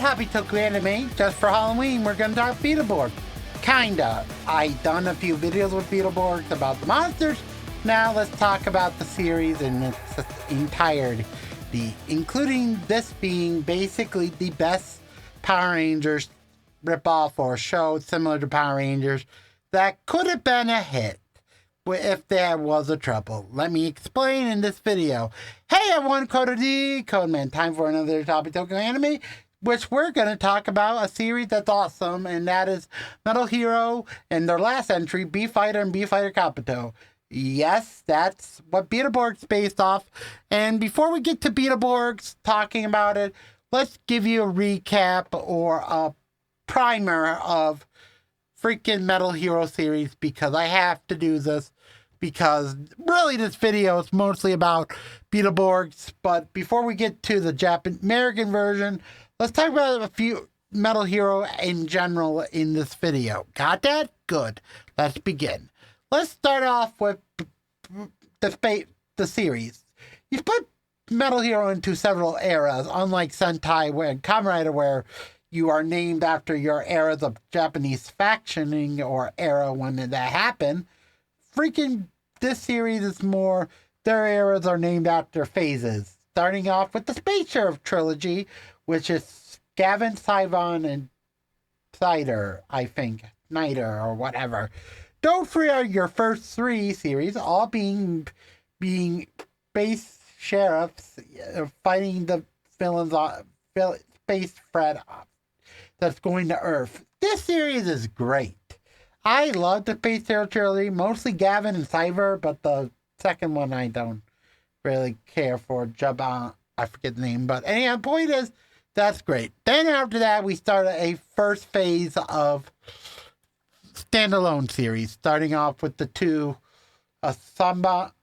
Happy Toku Anime. Just for Halloween, we're gonna talk Beetleborgs. Kinda. I done a few videos with Beetleborgs about the monsters. Now let's talk about the series in its entirety, including this being basically the best Power Rangers ripoff or show similar to Power Rangers that could have been a hit if there was a trouble. Let me explain in this video. Hey everyone, Coda D, Codeman. Time for another Happy Toku Anime, which we're going to talk about a series that's awesome, and that is Metal Hero and their last entry, B-Fighter and B-Fighter Kabuto. Yes, that's what Beetleborgs is based off. And before we get to Beetleborgs talking about it, let's give you a recap or a primer of freaking Metal Hero series, because I have to do this, because really this video is mostly about Beetleborgs. But before we get to the American version, let's talk about a few Metal Hero in general in this video. Got that? Good. Let's begin. Let's start off with the series. You put Metal Hero into several eras, unlike Sentai and Kamen Rider, where you are named after your eras of Japanese factioning or era when that happened. Freaking this series is more, their eras are named after phases. Starting off with the Space Sheriff trilogy, which is Gavin, Sivon, and Cider, I think. Niter or whatever. Those three are your first three series, all being space sheriffs fighting the villains space threat that's going to Earth. This series is great. I love the Space Sheriff trilogy, mostly Gavin and Cyber, but the second one I don't really care for. Jaban, I forget the name, but anyhow, the point is, that's great. Then after that, we started a first phase of standalone series, starting off with the two Samba,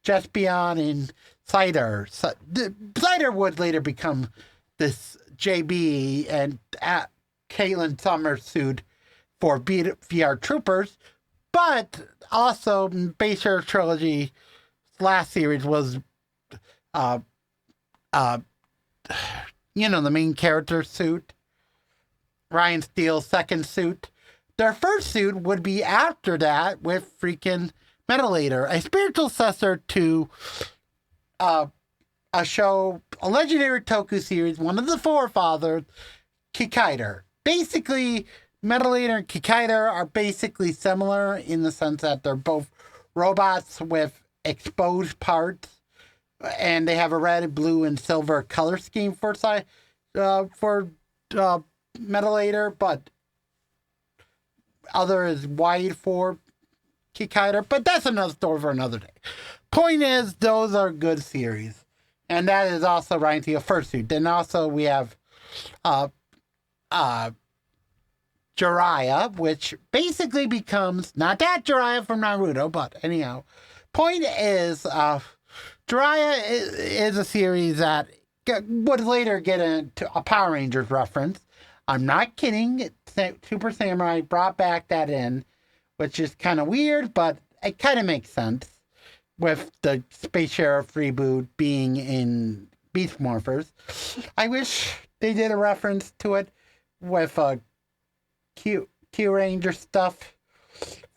Jespion and Cider. Cider would later become this JB and Caitlin Summers sued for VR Troopers, but also Space Sheriff Trilogy last series was the main character suit. Ryan Steele's second suit. Their first suit would be after that with freaking Metalator, a spiritual successor to a show, a legendary Toku series, one of the forefathers, Kikaider. Basically, Metalator and Kikaider are basically similar in the sense that they're both robots with exposed parts, and they have a red, blue, and silver color scheme for Metalator, but other is white for Kikaider, but that's another story for another day. Point is, those are good series, and that is also Ryan Steele's first suit. Then also we have Jiraiya, which basically becomes not that Jiraiya from Naruto, but anyhow, point is, Jiraiya is a series that would later get into a Power Rangers reference. I'm not kidding. Super Samurai brought back that in, which is kind of weird, but it kind of makes sense with the Space Sheriff reboot being in Beast Morphers. I wish they did a reference to it with Q Ranger stuff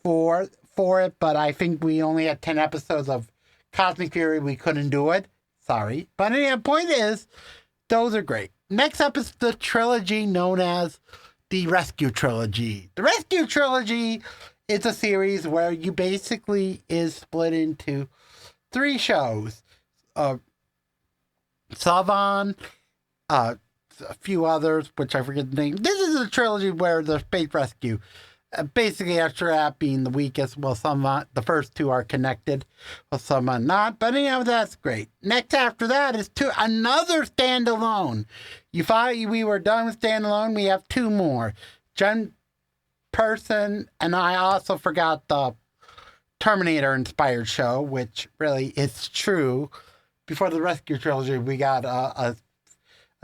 for it, but I think we only had 10 episodes of Cosmic Fury. We couldn't do it. Sorry. But anyway, the point is, those are great. Next up is the trilogy known as the Rescue Trilogy. The Rescue Trilogy is a series where you basically is split into three shows. Savon, a few others, which I forget the name. This is a trilogy where the Space Rescue, basically after that being the weakest, well, the first two are connected, well, some are not, but anyhow, that's great. Next after that is another standalone. You thought we were done with standalone, we have two more. Jen Person, and I also forgot the Terminator-inspired show, which really is true. Before the Rescue Trilogy, we got a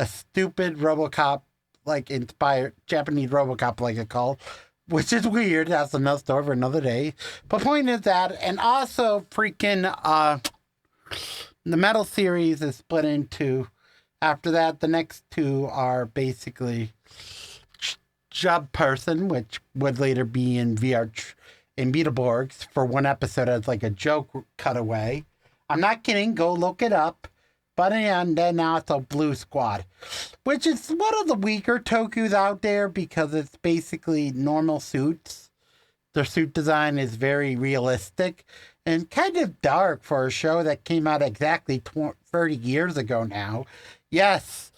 stupid RoboCop, like, inspired, Japanese RoboCop, like it's called, which is weird. That's another story for another day. But point is that, and also freaking, the Metal series is split into After that, the next two are basically Job Person, which would later be in in Beetleborgs for one episode as like a joke cutaway. I'm not kidding. Go look it up. But and then now it's a Blue Squad, which is one of the weaker tokus out there because it's basically normal suits. Their suit design is very realistic and kind of dark for a show that came out exactly 30 years ago now. Yes,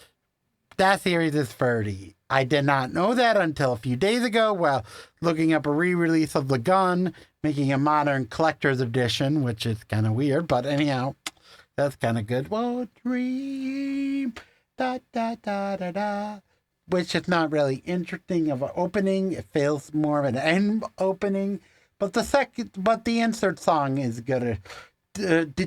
that series is 30. I did not know that until a few days ago while looking up a re-release of The Gun, making a modern collector's edition, which is kind of weird, but anyhow, that's kind of good. Well, dream, da da da da da. Which is not really interesting of an opening. It feels more of an end opening. But the insert song is good. But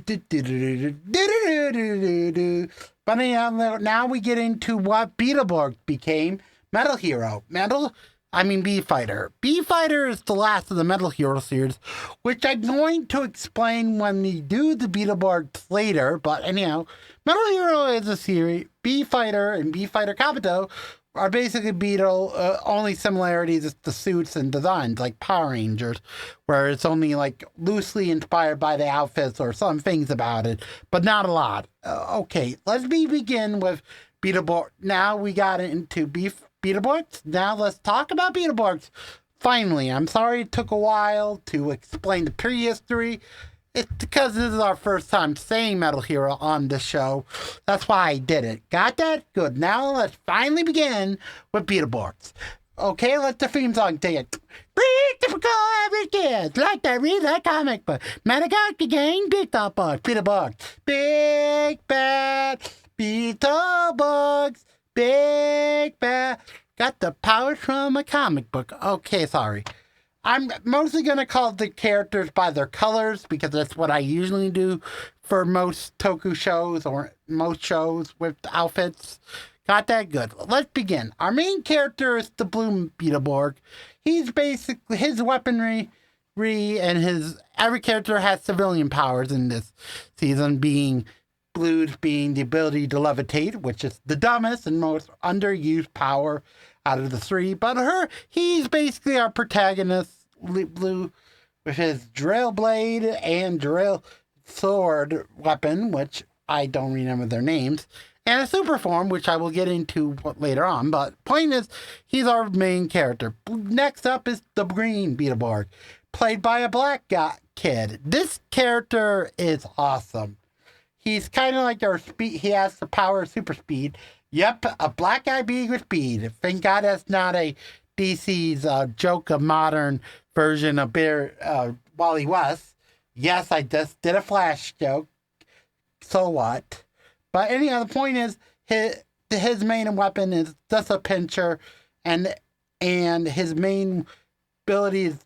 now we get into what Beetleborg became. Metal Hero. Bee Fighter. Bee Fighter is the last of the Metal Hero series, which I'm going to explain when we do the Beetleborgs later. But anyhow, Metal Hero is a series. Bee Fighter and Bee Fighter Kabuto are basically Beetle, only similarities is the suits and designs, like Power Rangers, where it's only like loosely inspired by the outfits or some things about it, but not a lot. Okay, let's begin with Beetleborgs. Now we got into Beetleborgs. Now let's talk about Beetleborgs. Finally, I'm sorry it took a while to explain the prehistory. It's because this is our first time saying Metal Hero on the show. That's why I did it. Got that? Good. Now let's finally begin with Beetleborgs. Okay, let the theme song take it. Read typical average kids like to read that comic book. Madagascar gang Beetleborgs. Beetleborgs. Big bad Beetleborgs. Big bad. Got the power from a comic book. Okay, sorry. I'm mostly going to call the characters by their colors because that's what I usually do for most Toku shows or most shows with outfits. Got that? Good. Let's begin. Our main character is the Blue Beetleborg. He's basically his weaponry and every character has civilian powers in this season, being Blue's being the ability to levitate, which is the dumbest and most underused power out of the three. But he's basically our protagonist, Blue, with his drill blade and drill sword weapon, which I don't remember their names, and a super form, which I will get into later on. But point is, he's our main character. Next up is the Green Beetleborg, played by a black kid. This character is awesome. He's kind of like our speed. He has the power of super speed. Yep, a black guy being with speed. Thank God that's not a DC's joke of modern version of Wally West. Yes, I just did a Flash joke. So what? But anyhow, the point is, his main weapon is just a pincher, and his main ability is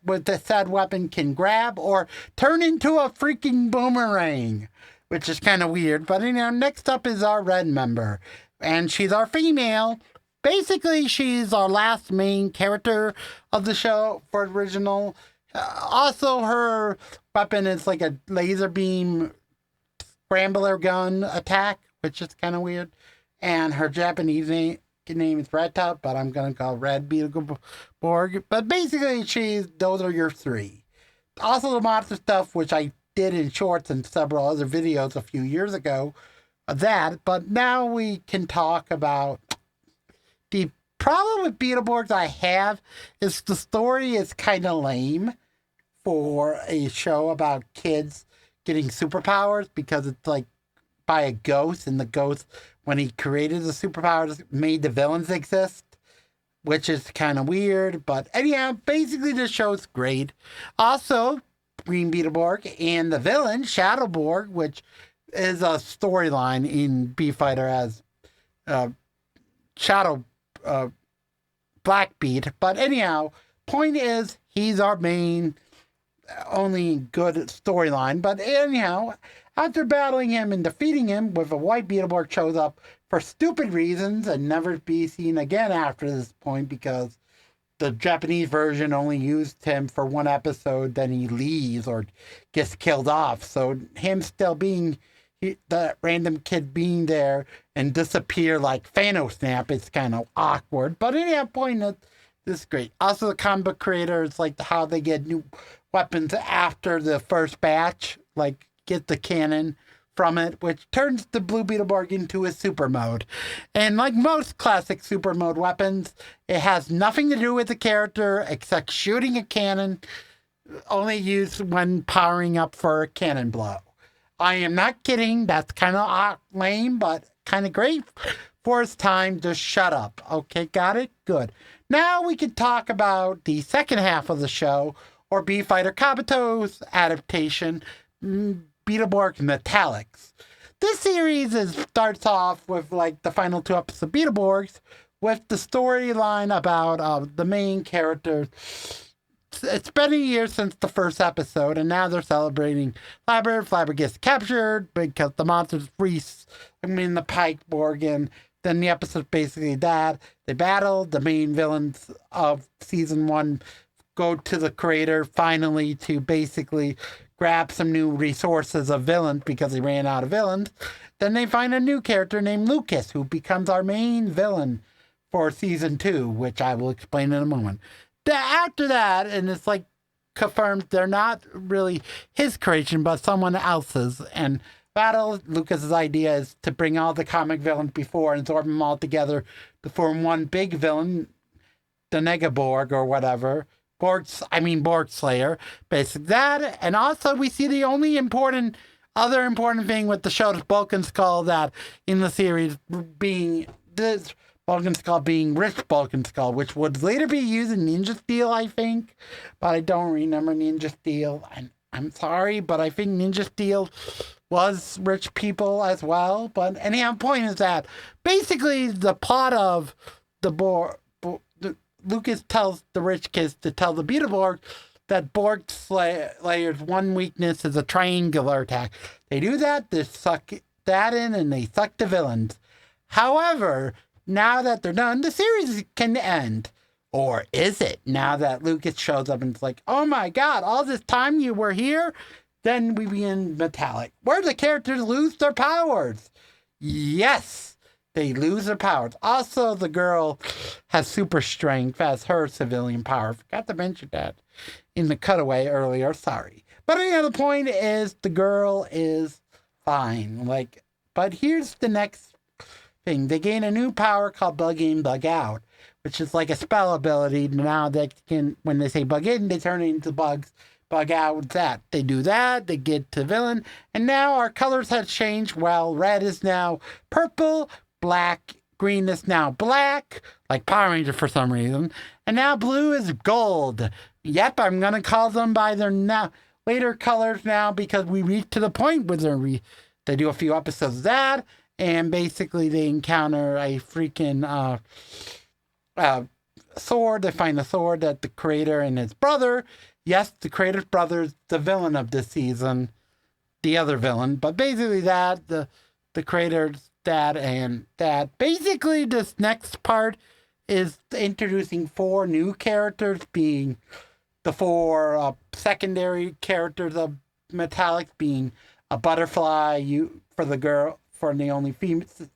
with the said weapon can grab or turn into a freaking boomerang, which is kind of weird. But next up is our red member, and she's our female. Basically, she's our last main character of the show for original. Also, her weapon is like a laser beam scrambler gun attack, which is kind of weird. And her Japanese name is Red Top, but I'm going to call Red Beetleborg. But basically, those are your three. Also, the monster stuff, which I did in shorts and several other videos a few years ago, but now we can talk about the problem with Beetleborgs I have is the story is kind of lame for a show about kids getting superpowers because it's like by a ghost, and the ghost, when he created the superpowers, made the villains exist, which is kind of weird. But anyhow, basically the show's great. Also, Green Beetleborg and the villain, Shadowborg, which is a storyline in Bee Fighter as Shadow Blackbeat. But anyhow, point is, he's our main only good storyline. But anyhow, after battling him and defeating him, with a white Beetleborg shows up for stupid reasons and never be seen again after this point because the Japanese version only used him for one episode, then he leaves or gets killed off. So him still being the random kid being there and disappear like Thanos snap is kind of awkward. But at that point, this is great. Also, the comic book creators, like how they get new weapons after the first batch, like get the cannon from it, which turns the Blue Beetleborg into a super mode. And like most classic super mode weapons, it has nothing to do with the character except shooting a cannon, only used when powering up for a cannon blow. I am not kidding. That's kind of lame, but kind of great. For its time, just shut up. Okay, got it? Good. Now we can talk about the second half of the show, or B Fighter Kabuto's adaptation, Beetleborgs Metallics. This series starts off with like the final 2 episodes of Beetleborgs, with the storyline about the main character. It's been a year since the first episode, and now they're celebrating Flabber. Flabber gets captured because the monsters the Pike Borg, and then the episode's basically that. They battle. The main villains of season 1 go to the crater finally to basically grab some new resources of villains because they ran out of villains. Then they find a new character named Lucas, who becomes our main villain for season 2, which I will explain in a moment. After that, and it's like confirmed they're not really his creation, but someone else's. And battle, Lucas's idea is to bring all the comic villains before and absorb them all together to form one big villain, the Negaborg or whatever. Borg Slayer, basically that. And also we see the only other important thing with the show's Bulk Skull, that in the series being this Bulk Skull being Rich Bulk Skull, which would later be used in Ninja Steel, I think. But I don't remember Ninja Steel. I'm sorry, but I think Ninja Steel was rich people as well. But anyhow, point is that basically the plot of Lucas tells the rich kids to tell the Beetleborg that Borg Slayer's one weakness is a triangular attack. They do that, they suck that in, and they suck the villains. However, now that they're done, the series can end. Or is it? Now that Lucas shows up and it's like, oh my god, all this time you were here? Then we begin Metallic, where the characters lose their powers. Yes, they lose their powers. Also, the girl has super strength as her civilian power. Forgot to mention that in the cutaway earlier. Sorry. But anyway, the point is the girl is fine. But here's the next thing. They gain a new power called Bug In, Bug Out, which is like a spell ability. Now they can, when they say bug in, they turn into bugs. Bug out, that. They do that, they get to villain, and now our colors have changed. Well, red is now purple, green is now black, like Power Ranger for some reason, and now blue is gold. Yep, I'm going to call them by their later colors now, because we reach to the point where they do a few episodes of that, and basically they encounter a freaking sword. They find a sword that the creator and his brother, yes, the creator's brother is the villain of this season, the other villain, but basically that, the creator's dad, and that. Basically, this next part is introducing 4 new characters, being the 4 secondary characters of Metallic, being a butterfly for the girl, for the only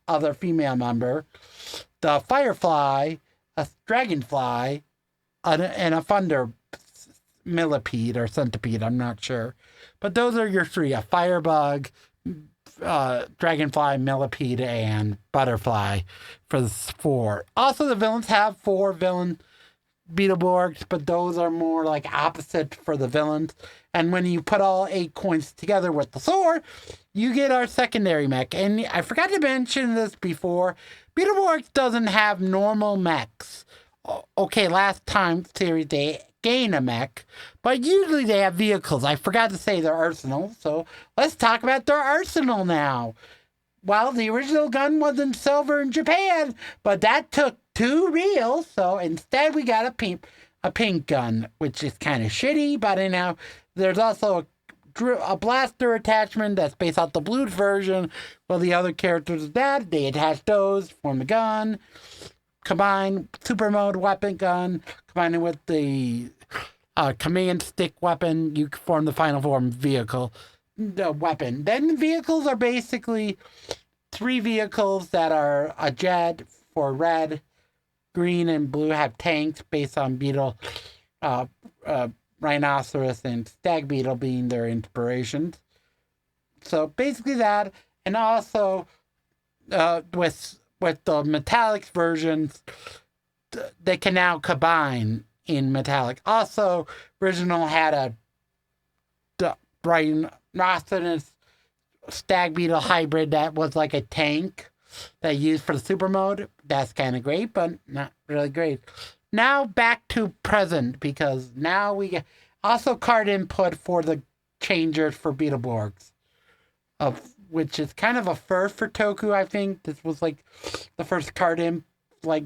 other female member, the firefly, a dragonfly, and a thunder millipede or centipede, I'm not sure. But those are your 3, a firebug, dragonfly, millipede, and butterfly for the 4. Also, the villains have 4 villain Beetleborgs, but those are more like opposite for the villains. And when you put all 8 coins together with the sword, you get our secondary mech. And I forgot to mention this before, Beetleborgs doesn't have normal mechs. Okay, last time series they gain a mech, but usually they have vehicles. I forgot to say their arsenal, so let's talk about their arsenal now. Well, the original gun was in silver in Japan, but that took 2 reels, so instead we got a pink gun, which is kind of shitty, but anyhow, there's also a blaster attachment that's based off the blue version. Well, the other characters of that, they attach those, form the gun, combine super mode weapon gun, combining with the command stick weapon, you form the final form vehicle. the weapon. Then the vehicles are basically 3 vehicles that are a jet for red, green, and blue have tanks based on beetle, uh, rhinoceros, and stag beetle being their inspirations. So basically that, and also with the metallic versions, they can now combine in metallic. Also, original had a rhinoceros stag beetle hybrid that was like a tank that I used for the super mode. That's kind of great, but not really great. Now back to present, because now we get also card input for the changers for beetleborgs, of which is kind of a first for Toku. I think this was like the first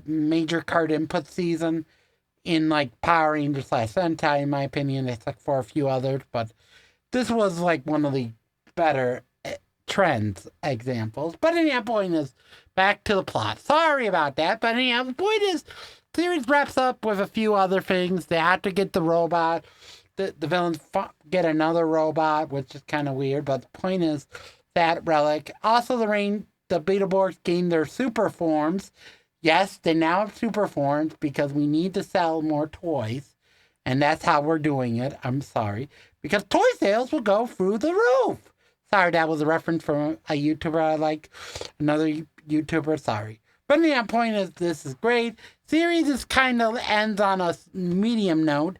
major card input season in like Power Rangers / Sentai, in my opinion. It's like for a few others, but this was like one of the better trends examples. But anyhow, point is, back to the plot. Sorry about that, but anyhow, the point is, the series wraps up with a few other things. They have to get the robot. The villains get another robot, which is kind of weird, but the point is that relic. Also, the Beetleborgs gain their super forms. Yes, they now have super forms because we need to sell more toys, and that's how we're doing it. I'm sorry. Because toy sales will go through the roof. Sorry, that was a reference from a YouTuber I like. Another YouTuber, sorry. But the point is, this is great. Series is kind of ends on a medium note,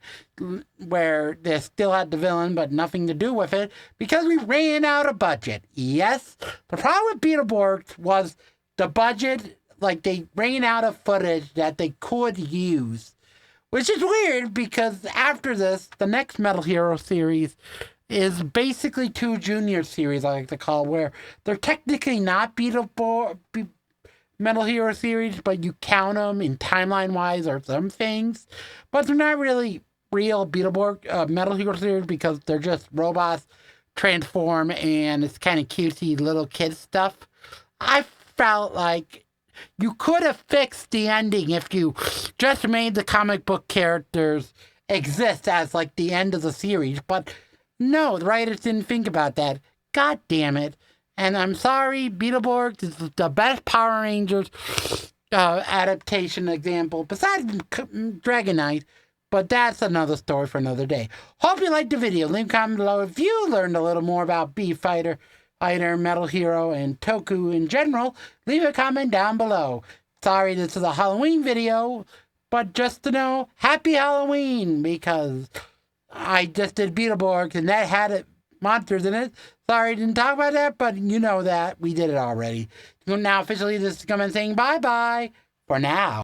where they still had the villain, but nothing to do with it, because we ran out of budget. Yes, the problem with Beetleborgs was the budget, like they ran out of footage that they could use. Which is weird, because after this, the next Metal Hero series is basically 2 junior series, I like to call, where they're technically not Metal Hero series, but you count them in timeline-wise or some things. But they're not really real Beetleborg Metal Hero series, because they're just robots transform, and it's kind of cutesy little kid stuff. I felt like you could have fixed the ending if you just made the comic book characters exist as like the end of the series, but no, the writers didn't think about that. God damn it. And I'm sorry, Beetleborgs is the best Power Rangers adaptation example, besides Dragonite, but that's another story for another day. Hope you liked the video. Leave a comment below if you learned a little more about Fighter, Metal Hero, and Toku in general. Leave a comment down below. Sorry, this is a Halloween video, but just to know, happy Halloween, because I just did Beetleborgs and that had monsters in it. Sorry, didn't talk about that, but you know that. We did it already. So now officially this is coming saying bye-bye for now.